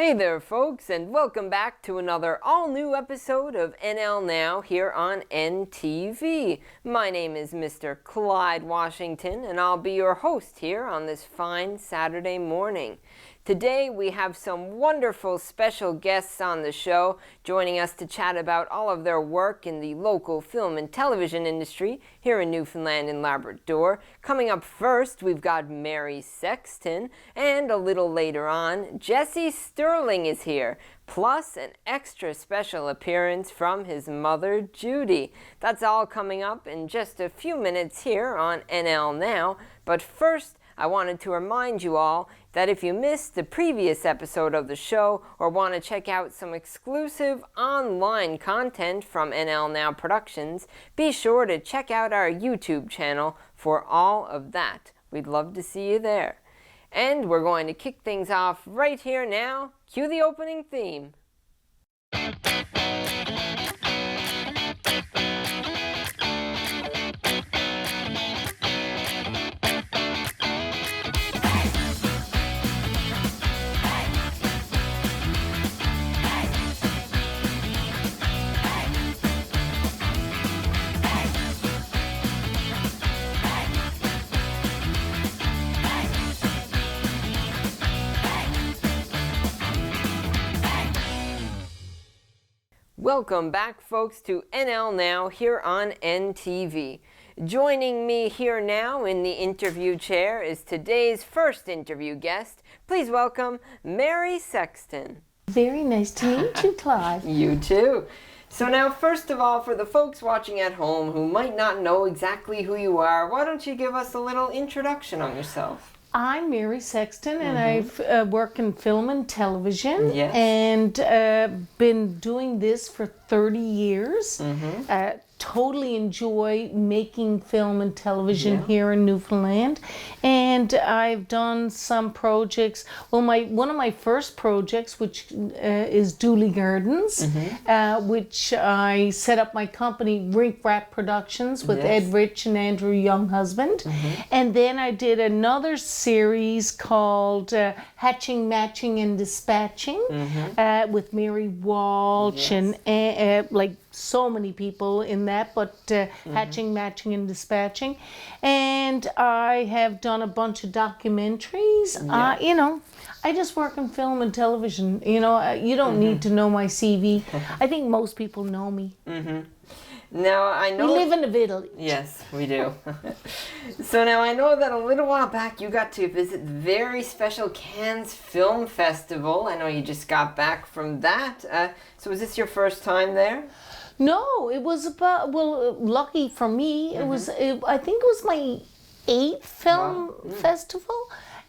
Hey there folks, and welcome back to another all-new episode of NL Now here on NTV. My name is Mr. Clyde Washington, and I'll be your host here on this fine Saturday morning. Today we have some wonderful special guests on the show joining us to chat about all of their work in the local film and television industry here in Newfoundland and Labrador. Coming up first, we've got Mary Sexton, and a little later on, Judy Stirling is here, plus an extra special appearance from his mother, Judy. That's all coming up in just a few minutes here on NL Now, but first, I wanted to remind you all that if you missed the previous episode of the show or want to check out some exclusive online content from NL Now Productions, be sure to check out our YouTube channel for all of that. We'd love to see you there. And we're going to kick things off right here now. Cue the opening theme. Welcome back, folks, to NL Now here on NTV. Joining me here now in the interview chair is today's first interview guest. Please welcome Mary Sexton. Very nice to meet you, Clyde. You too. So now, first of all, for the folks watching at home who might not know exactly who you are, why don't you give us a little introduction on yourself? I'm Mary Sexton, and I've worked in film and television, Yes. and been doing this for 30 years. Totally enjoy making film and television here in Newfoundland, and I've done some projects. Well, one of my first projects, which is Dooley Gardens, which I set up my company Rink Rat Productions with Ed Rich and Andrew Younghusband, and then I did another series called Hatching, Matching, and Dispatching with Mary Walsh and like so many people in that, but Hatching, Matching, and Dispatching. And I have done a bunch of documentaries. I just work in film and television. You don't need to know my CV. I think most people know me. Now, I know... We live in the village. Yes, we do. So now I know that a little while back you got to visit the very special Cannes Film Festival. I know you just got back from that. So was this your first time there? No, it was lucky for me, I think it was my 8th film festival,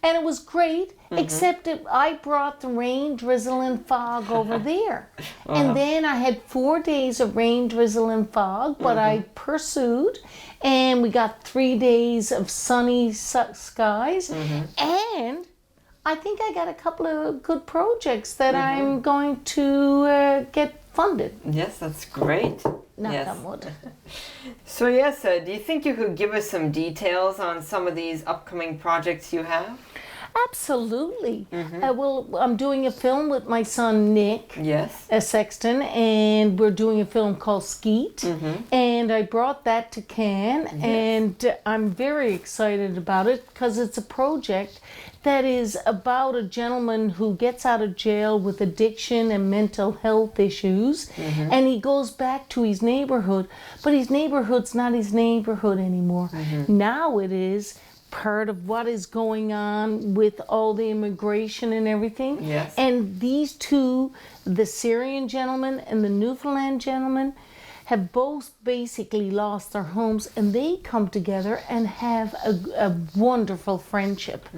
and it was great, except I brought the rain, drizzle, and fog over there. And then I had 4 days of rain, drizzle, and fog, but I pursued, and we got 3 days of sunny skies, and I think I got a couple of good projects that I'm going to get funded. Yes, that's great. Knock on wood. So yes, do you think you could give us some details on some of these upcoming projects you have? Absolutely. Well, I'm doing a film with my son Nick Sexton, and we're doing a film called Skeet, and I brought that to Cannes, and I'm very excited about it because it's a project that is about a gentleman who gets out of jail with addiction and mental health issues, and he goes back to his neighborhood, but his neighborhood's not his neighborhood anymore. Now it is part of what is going on with all the immigration and everything. And these two, the Syrian gentleman and the Newfoundland gentleman, have both basically lost their homes, and they come together and have a wonderful friendship.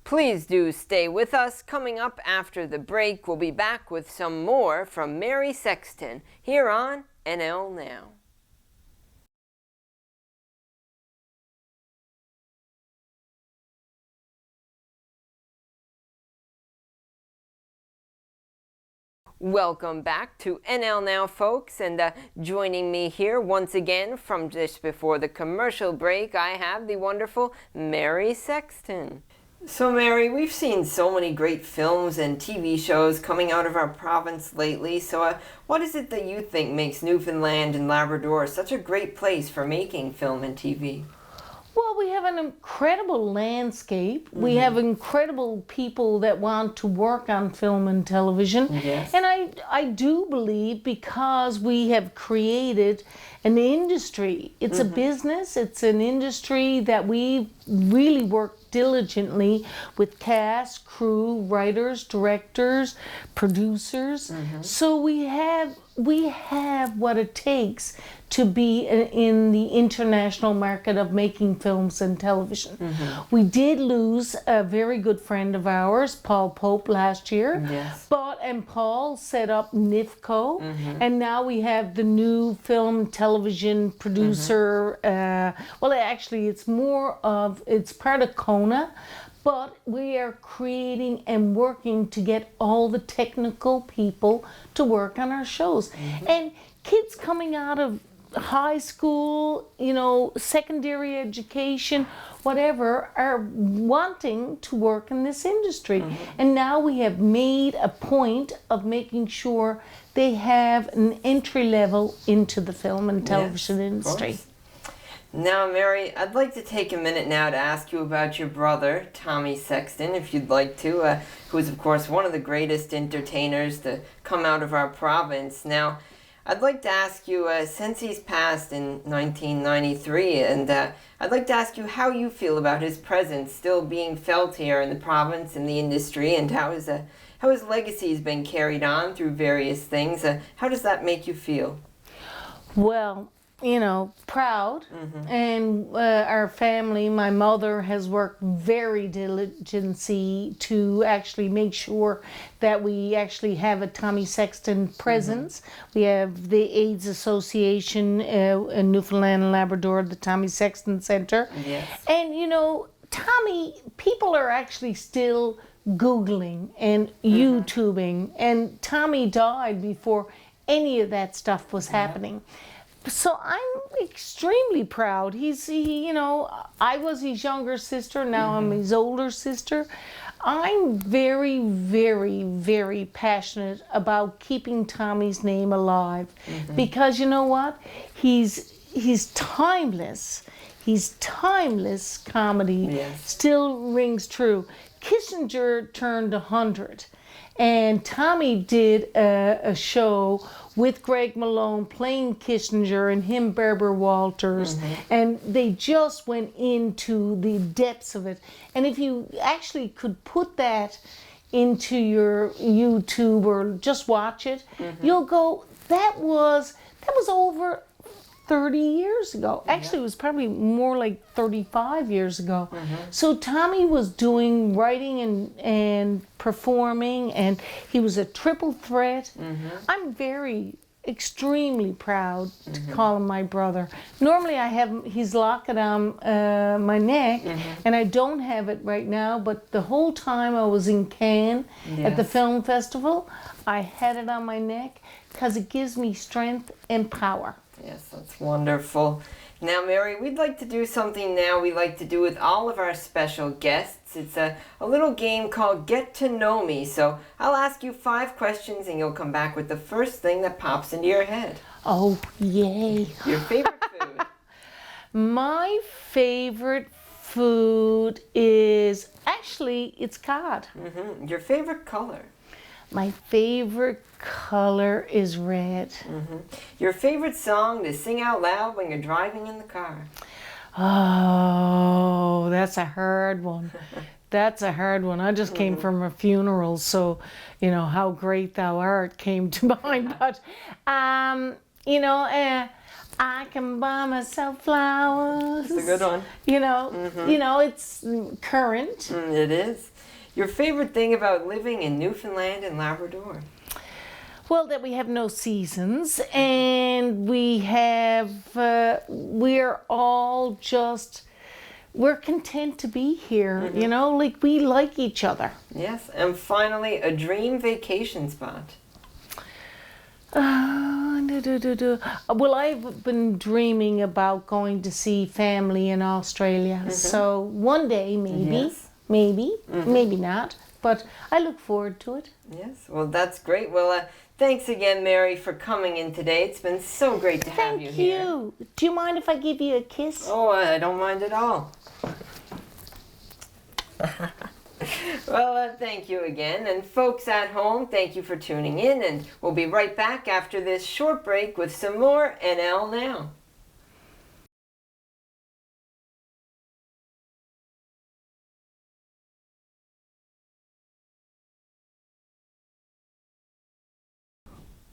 Please do stay with us. Coming up after the break, we'll be back with some more from Mary Sexton here on NL Now. Welcome back to NL Now, folks, and joining me here once again from just before the commercial break, I have the wonderful Mary Sexton. So, Mary, we've seen so many great films and TV shows coming out of our province lately. So, what is it that you think makes Newfoundland and Labrador such a great place for making film and TV? Well, we have an incredible landscape. We have incredible people that want to work on film and television. Yes. And I do believe because we have created an industry, it's a business, it's an industry that we really work diligently with cast, crew, writers, directors, producers. So we have what it takes to be in the international market of making films and television. We did lose a very good friend of ours, Paul Pope, last year. Yes. And Paul set up NIFCO, and now we have the new film television producer. Well, actually, it's part of Kona, but we are creating and working to get all the technical people to work on our shows. And kids coming out of high school, secondary education, whatever, are wanting to work in this industry. And now we have made a point of making sure they have an entry level into the film and television industry. Now, Mary, I'd like to take a minute now to ask you about your brother, Tommy Sexton, if you'd like to, who is, of course, one of the greatest entertainers to come out of our province. Now, I'd like to ask you, since he's passed in 1993, and I'd like to ask you how you feel about his presence still being felt here in the province and the industry, and how his legacy has been carried on through various things. How does that make you feel? Well, proud. And our family, my mother has worked very diligently to actually make sure that we actually have a Tommy Sexton presence. We have the AIDS Association in Newfoundland and Labrador, the Tommy Sexton Center. Yes. And Tommy, people are actually still Googling and YouTubing, and Tommy died before any of that stuff was happening. So I'm extremely proud. I was his younger sister, now I'm his older sister. I'm very, very, very passionate about keeping Tommy's name alive. Because you know what? He's timeless. His timeless comedy still rings true. Kissinger turned 100. And Tommy did a show with Greg Malone playing Kissinger and him, Barbara Walters, and they just went into the depths of it. And if you actually could put that into your YouTube or just watch it, you'll go, that was over 30 years ago. Actually, it was probably more like 35 years ago. So Tommy was doing writing and performing, and he was a triple threat. I'm extremely proud to call him my brother. Normally I have his locket on my neck, and I don't have it right now, but the whole time I was in Cannes at the film festival, I had it on my neck because it gives me strength and power. Yes, that's wonderful. Now, Mary, we'd like to do something now we like to do with all of our special guests. It's a little game called Get to Know Me. So I'll ask you 5 questions and you'll come back with the first thing that pops into your head. Oh, yay. Your favorite food? My favorite food is, actually, it's cod. Your favorite color? My favorite color is red. Your favorite song to sing out loud when you're driving in the car? Oh, that's a hard one. That's a hard one. I just came from a funeral, so, How Great Thou Art came to mind. But, I can buy myself flowers. That's a good one. It's current. It is. Your favorite thing about living in Newfoundland and Labrador? Well, that we have no seasons, and we're all just, we're content to be here, we like each other. Yes, and finally, a dream vacation spot. Well, I've been dreaming about going to see family in Australia, so one day maybe. maybe, maybe not. But I look forward to it. Yes, well, that's great. Well, thanks again, Mary, for coming in today. It's been so great to have you here. Thank you. Do you mind if I give you a kiss? Oh, I don't mind at all. Well, thank you again. And folks at home, thank you for tuning in. And we'll be right back after this short break with some more NL Now.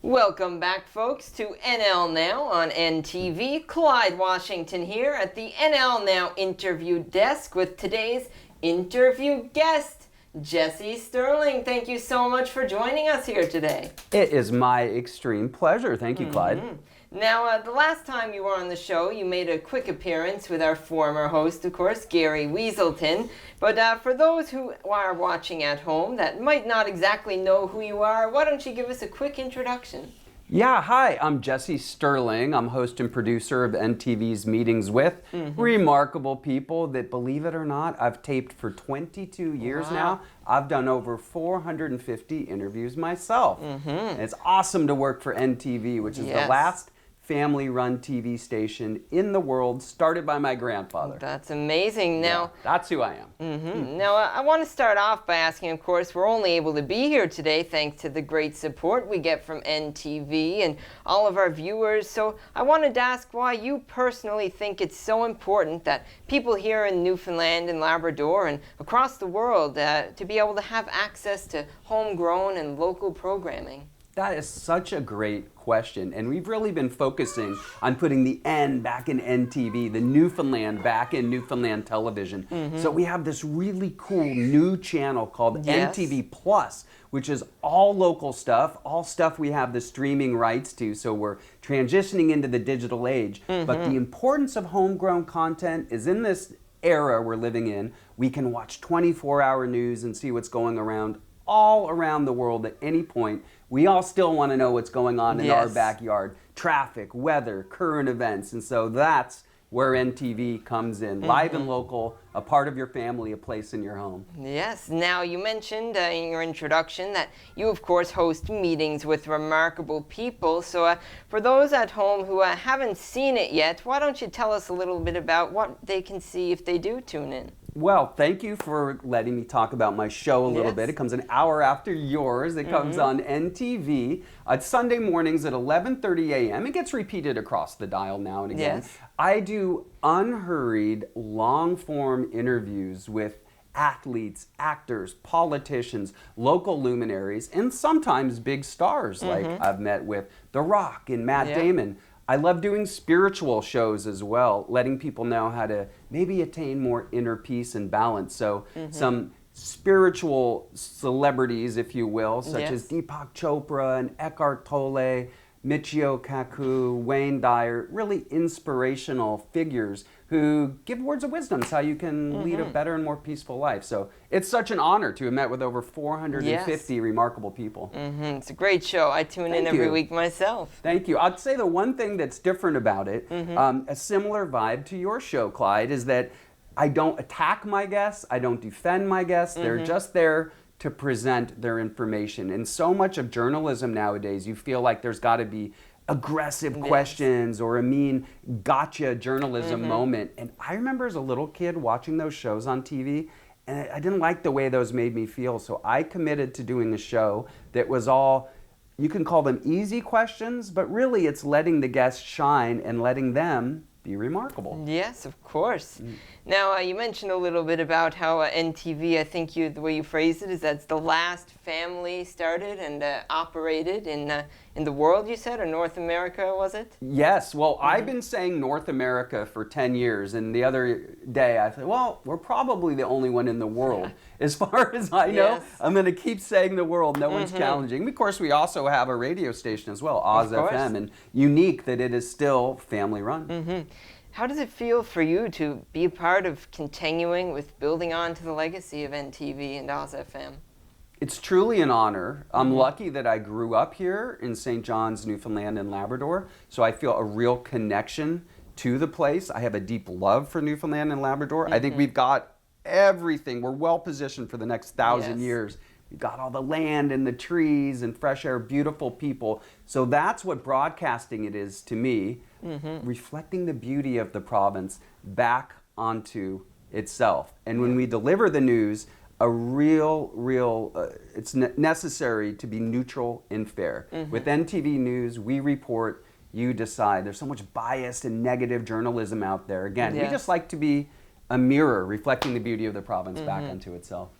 Welcome back, folks, to NL Now on NTV. Clyde Washington here at the NL Now interview desk with today's interview guest, Judy Stirling. Thank you so much for joining us here today. It is my extreme pleasure. Thank you, Clyde. Now, the last time you were on the show, you made a quick appearance with our former host, of course, Gary Weaselton. But for those who are watching at home that might not exactly know who you are, why don't you give us a quick introduction? Yeah, hi, I'm Judy Stirling. I'm host and producer of NTV's Meetings with Remarkable People that, believe it or not, I've taped for 22 years now. I've done over 450 interviews myself. And it's awesome to work for NTV, which is the last family-run TV station in the world, started by my grandfather. That's amazing. Now, that's who I am. Now, I want to start off by asking, of course, we're only able to be here today thanks to the great support we get from NTV and all of our viewers. So I wanted to ask why you personally think it's so important that people here in Newfoundland and Labrador and across the world to be able to have access to homegrown and local programming. That is such a great question, and we've really been focusing on putting the N back in NTV, the Newfoundland back in Newfoundland television. So we have this really cool new channel called NTV Plus, which is all local stuff, all stuff we have the streaming rights to, so we're transitioning into the digital age. But the importance of homegrown content is in this era we're living in. We can watch 24-hour news and see what's going around all around the world at any point. We all still want to know what's going on in our backyard. Traffic, weather, current events. And so that's where NTV comes in. Live and local, a part of your family, a place in your home. Yes. Now, you mentioned in your introduction that you, of course, host meetings with remarkable people. So for those at home who haven't seen it yet, why don't you tell us a little bit about what they can see if they do tune in? Well, thank you for letting me talk about my show a little bit. It comes an hour after yours. It comes on NTV. It's Sunday mornings at 11:30 a.m. It gets repeated across the dial now and again. I do unhurried, long-form interviews with athletes, actors, politicians, local luminaries, and sometimes big stars like I've met with The Rock and Matt Damon. I love doing spiritual shows as well, letting people know how to maybe attain more inner peace and balance. So some spiritual celebrities, if you will, such as Deepak Chopra and Eckhart Tolle, Michio Kaku, Wayne Dyer, really inspirational figures who give words of wisdom how you can lead a better and more peaceful life. So it's such an honor to have met with over 450 remarkable people. It's a great show. I tune in every week myself. Thank you. I'd say the one thing that's different about it, a similar vibe to your show, Clyde, is that I don't attack my guests, I don't defend my guests, they're just there to present their information. And so much of journalism nowadays, you feel like there's got to be aggressive questions or a mean gotcha journalism moment. And I remember as a little kid watching those shows on TV, and I didn't like the way those made me feel. So I committed to doing a show that was all, you can call them easy questions, but really it's letting the guests shine and letting them be remarkable. Yes, of course. Now, you mentioned a little bit about how NTV, I think the way you phrased it is that's the last family started and operated in the world, you said, or North America, was it? Yes. Well, I've been saying North America for 10 years, and the other day I said, well, we're probably the only one in the world. As far as I know, I'm going to keep saying the world. No one's challenging. Of course, we also have a radio station as well, Oz FM, and unique that it is still family run. How does it feel for you to be a part of continuing with building on to the legacy of NTV and Oz FM? It's truly an honor. I'm lucky that I grew up here in St. John's, Newfoundland and Labrador, so I feel a real connection to the place. I have a deep love for Newfoundland and Labrador. I think we've got everything. We're well positioned for the next 1,000 Yes. years. We've got all the land and the trees and fresh air, beautiful people. So that's what broadcasting it is to me, reflecting the beauty of the province back onto itself. And when we deliver the news, it's necessary to be neutral and fair. With NTV News, we report, you decide. There's so much biased and negative journalism out there. Again, we just like to be a mirror reflecting the beauty of the province back onto itself.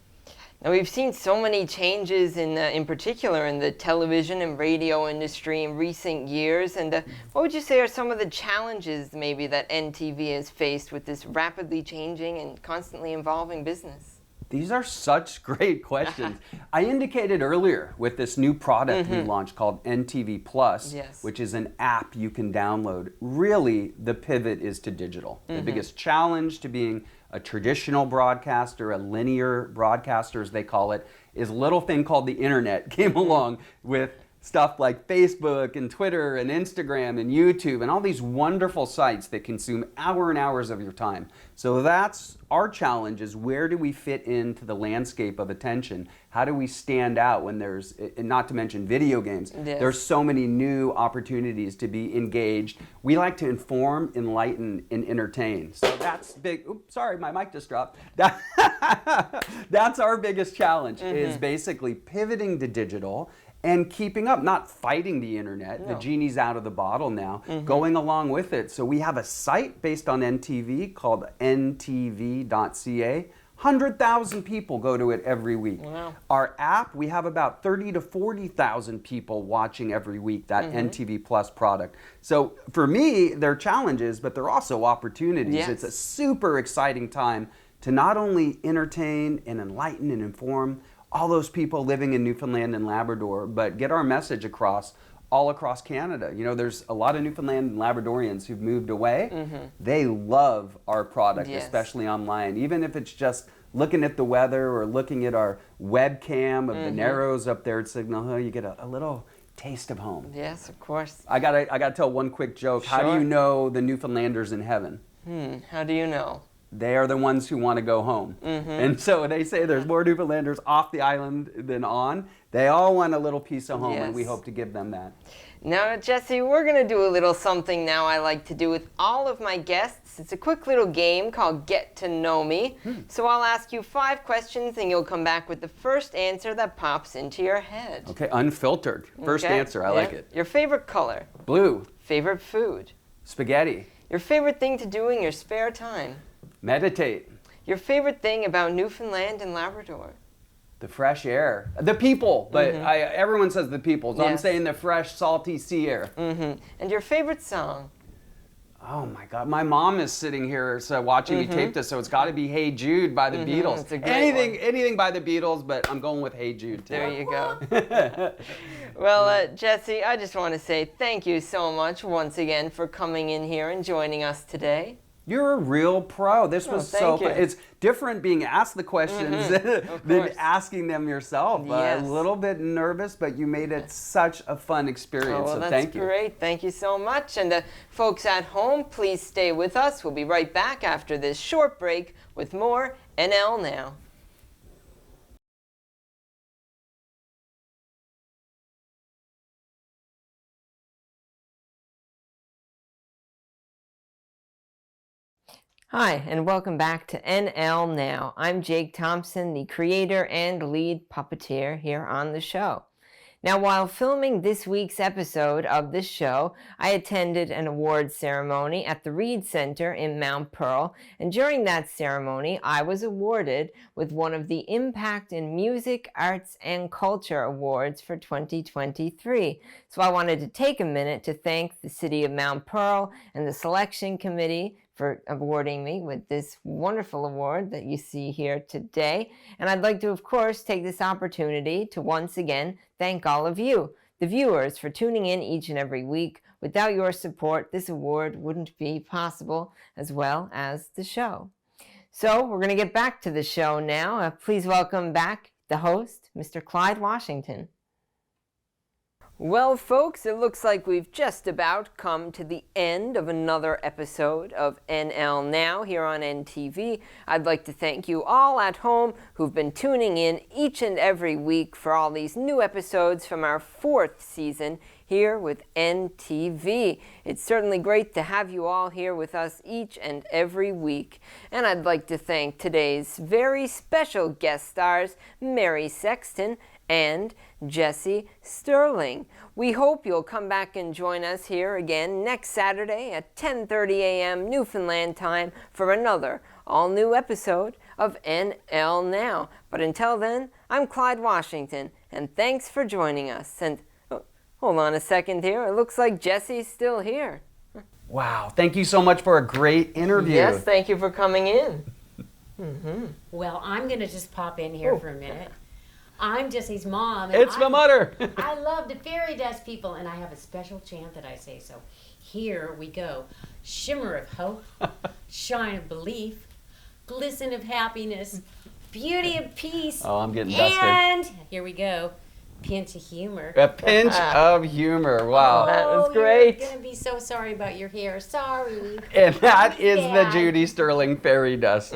Now, we've seen so many changes in particular in the television and radio industry in recent years. And what would you say are some of the challenges maybe that NTV has faced with this rapidly changing and constantly evolving business? These are such great questions. I indicated earlier with this new product we launched called NTV Plus, which is an app you can download. Really, the pivot is to digital. The biggest challenge to being a traditional broadcaster, a linear broadcaster as they call it, is a little thing called the internet came along with stuff like Facebook and Twitter and Instagram and YouTube and all these wonderful sites that consume hours and hours of your time. So that's our challenge, is where do we fit into the landscape of attention? How do we stand out when there's, and not to mention video games, there's so many new opportunities to be engaged. We like to inform, enlighten, and entertain. So that's big. Oops, sorry, my mic just dropped. That's our biggest challenge, is basically pivoting to digital and keeping up, not fighting the internet. The genie's out of the bottle now, going along with it. So we have a site based on NTV called ntv.ca. 100,000 people go to it every week. Wow. Our app, we have about 30 to 40,000 people watching every week, that NTV Plus product. So for me, they're challenges, but they're also opportunities. Yes. It's a super exciting time to not only entertain and enlighten and inform all those people living in Newfoundland and Labrador, but get our message across all across Canada. You know, there's a lot of Newfoundland and Labradorians who've moved away. They love our product, especially online. Even if it's just looking at the weather or looking at our webcam of the Narrows up there at Signal Hill, you get a little taste of home. Yes, of course. I gotta tell one quick joke. How do you know the Newfoundlanders in heaven? How do you know? They are the ones who want to go home. And so they say there's more Newfoundlanders off the island than on. They all want a little piece of home, and we hope to give them that. Now, Jesse, we're going to do a little something now I like to do with all of my guests. It's a quick little game called Get to Know Me. So I'll ask you 5 questions, and you'll come back with the first answer that pops into your head. Okay, unfiltered. First answer, I like it. Your favorite color? Blue. Favorite food? Spaghetti. Your favorite thing to do in your spare time? Meditate. Your favorite thing about Newfoundland and Labrador? The fresh air. The people, but everyone says the people, so I'm saying the fresh, salty sea air. And your favorite song? Oh my God, my mom is sitting here watching me tape this, so it's got to be Hey Jude by the Beatles. It's a great anything by the Beatles, but I'm going with Hey Jude too. There you go. Well, Jesse, I just want to say thank you so much once again for coming in here and joining us today. You're a real pro. This was so fun. It's different being asked the questions than asking them yourself. Yes. A little bit nervous, but you made it such a fun experience. Well, so that's thank you. great. Thank you so much. And folks at home, please stay with us. We'll be right back after this short break with more NL Now. Hi, and welcome back to NL Now. I'm Jake Thompson, the creator and lead puppeteer here on the show. Now, while filming this week's episode of this show, I attended an awards ceremony at the Reed Center in Mount Pearl, and during that ceremony, I was awarded with one of the Impact in Music, Arts, and Culture Awards for 2023. So I wanted to take a minute to thank the City of Mount Pearl and the selection committee for awarding me with this wonderful award that you see here today. And I'd like to, of course, take this opportunity to once again thank all of you, the viewers, for tuning in each and every week. Without your support, this award wouldn't be possible, as well as the show. So we're going to get back to the show now. Please welcome back the host, Mr. Clyde Washington. Well, folks, it looks like we've just about come to the end of another episode of NL Now here on NTV. I'd like to thank you all at home who've been tuning in each and every week for all these new episodes from our 4th season here with NTV. It's certainly great to have you all here with us each and every week. And I'd like to thank today's very special guest stars, Mary Sexton and Judy Stirling. We hope you'll come back and join us here again next Saturday at 10:30 a.m. Newfoundland time for another all-new episode of NL Now. But until then, I'm Clyde Washington, and thanks for joining us. And hold on a second here. It looks like Jesse's still here. Wow, thank you so much for a great interview. Yes, thank you for coming in. Well, I'm going to just pop in here for a minute. I'm Jesse's mom. It's my mother. I love the fairy dust people, and I have a special chant that I say. So here we go. Shimmer of hope, shine of belief, glisten of happiness, beauty of peace. Oh, I'm getting dusted. And here we go. Pinch of humor. A pinch of humor. Wow. That was great. You're going to be so sorry about your hair. Sorry. And that is the Dad. Judy Stirling fairy dust.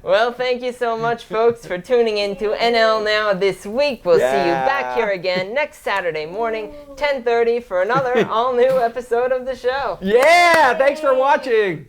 Well, thank you so much, folks, for tuning in to NL Now this week. We'll see you back here again next Saturday morning, 10:30, for another all-new episode of the show. Yeah, thanks for watching.